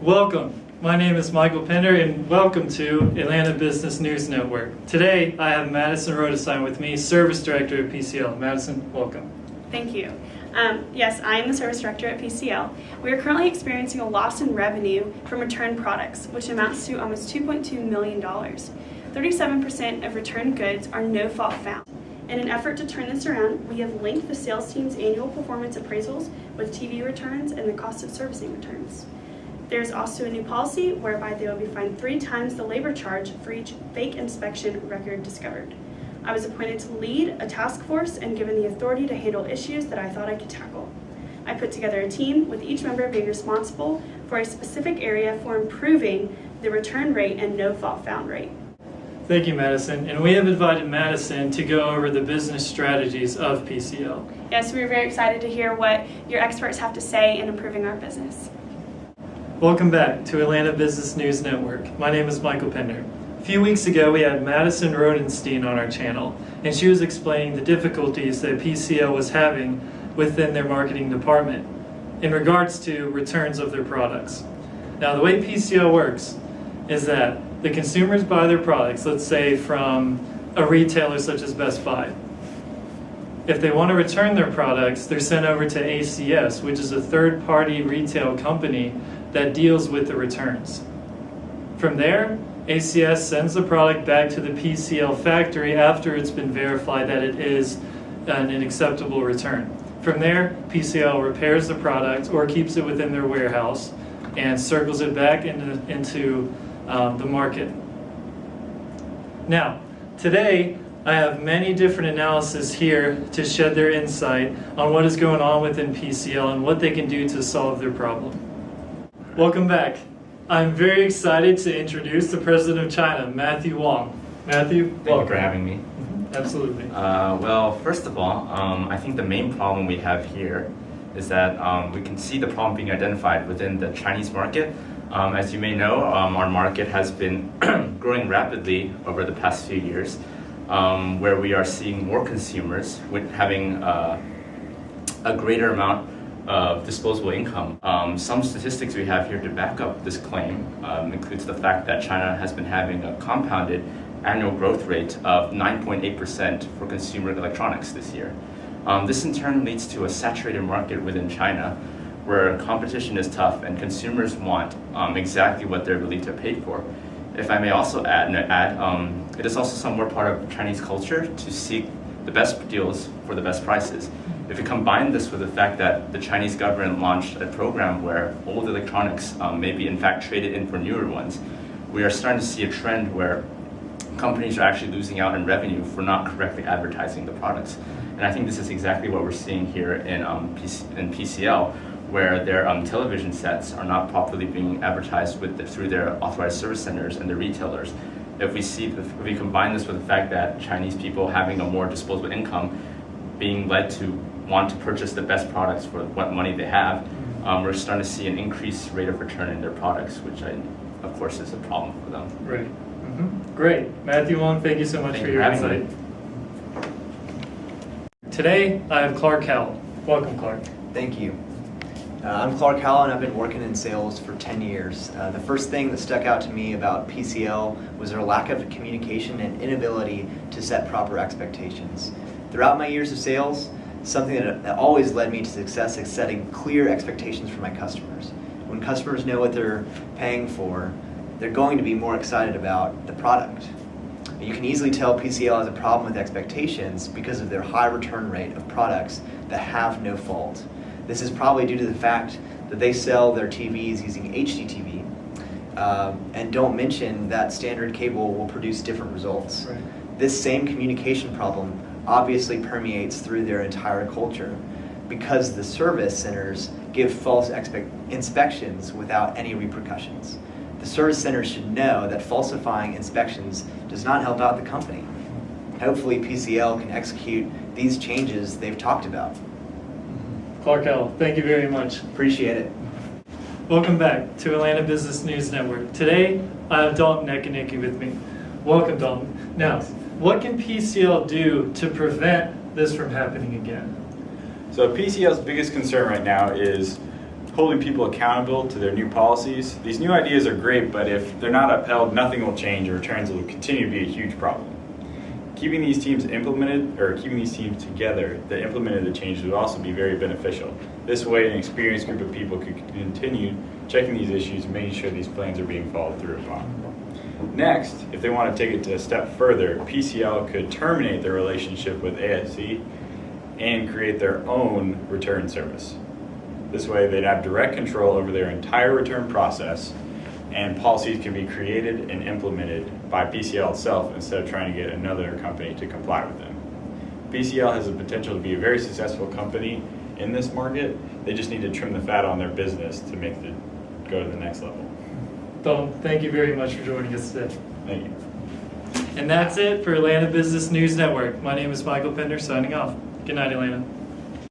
Welcome. My name is Michael Pinder and welcome to Atlanta Business News Network. Today I have Madison Rodenstine with me, Service Director at PCL. Madison, welcome. Thank you. Yes, I am the Service Director at PCL. We are currently experiencing a loss in revenue from returned products, which amounts to almost $2.2 million. 37% of returned goods are no fault found. In an effort to turn this around, we have linked the sales team's annual performance appraisals with TV returns and the cost of servicing returns. There's also a new policy whereby they will be fined 3 times the labor charge for each fake inspection record discovered. I was appointed to lead a task force and given the authority to handle issues that I thought I could tackle. I put together a team with each member being responsible for a specific area for improving the return rate and no fault found rate. Thank you, Madison. And we have invited Madison to go over the business strategies of PCL. Yes, we're very excited to hear what your experts have to say in improving our business. Welcome back to Atlanta Business News Network. My name is Michael Pinder. A few weeks ago, we had Madison Rodenstine on our channel, and she was explaining the difficulties that PCL was having within their marketing department in regards to returns of their products. Now, the way PCL works is that the consumers buy their products, let's say from a retailer such as Best Buy. If they want to return their products, they're sent over to ACS, which is a third-party retail company that deals with the returns. From there, ACS sends the product back to the PCL factory after it's been verified that it is an acceptable return. From there, PCL repairs the product or keeps it within their warehouse and circles it back into the market. Now, today I have many different analyses here to shed their insight on what is going on within PCL and what they can do to solve their problem. Welcome back. I'm very excited to introduce the President of China, Matthew Wong. Matthew, welcome. Thank you for having me. Absolutely. Well, first of all, I think the main problem we have here is that we can see the problem being identified within the Chinese market. As you may know, our market has been growing rapidly over the past few years, where we are seeing more consumers with having a greater amount of disposable income. Some statistics we have here to back up this claim includes the fact that China has been having a compounded annual growth rate of 9.8% for consumer electronics this year. This in turn leads to a saturated market within China where competition is tough and consumers want exactly what they're willing to pay for. If I may also add, it is also somewhat part of Chinese culture to seek the best deals for the best prices. If you combine this with the fact that the Chinese government launched a program where old electronics may be in fact traded in for newer ones, we are starting to see a trend where companies are actually losing out in revenue for not correctly advertising the products. And I think this is exactly what we're seeing here in PCL, where their television sets are not properly being advertised through their authorized service centers and the retailers. If we combine this with the fact that Chinese people having a more disposable income being led to want to purchase the best products for what money they have, we're starting to see an increased rate of return in their products, which of course is a problem for them. Right. Mm-hmm. Great. Matthew Wong, thank you so much for your insight. Today, I have Clark Howell. Welcome, Clark. Thank you. I'm Clark Howell, and I've been working in sales for 10 years. The first thing that stuck out to me about PCL was their lack of communication and inability to set proper expectations. Throughout my years of sales, something that always led me to success is setting clear expectations for my customers. When customers know what they're paying for, they're going to be more excited about the product. You can easily tell PCL has a problem with expectations because of their high return rate of products that have no fault. This is probably due to the fact that they sell their TVs using HDTV and don't mention that standard cable will produce different results. Right. This same communication problem obviously permeates through their entire culture because the service centers give false inspections without any repercussions. The service centers should know that falsifying inspections does not help out the company. Hopefully PCL can execute these changes they've talked about. Clark Howell, thank you very much. Appreciate it. Welcome back to Atlanta Business News Network. Today, I have Dalton Nechanicky with me. Welcome, Dalton. Now, what can PCL do to prevent this from happening again? So PCL's biggest concern right now is holding people accountable to their new policies. These new ideas are great, but if they're not upheld, nothing will change and returns will continue to be a huge problem. Keeping these teams together that implemented the changes would also be very beneficial. This way, an experienced group of people could continue checking these issues and making sure these plans are being followed through upon. Next, if they want to take it a step further, PCL could terminate their relationship with ASC and create their own return service. This way, they'd have direct control over their entire return process, and policies can be created and implemented by PCL itself instead of trying to get another company to comply with them. PCL has the potential to be a very successful company in this market. They just need to trim the fat on their business to make it go to the next level. Dalton, thank you very much for joining us today. Thank you. And that's it for Atlanta Business News Network. My name is Michael Pinder, signing off. Good night, Atlanta.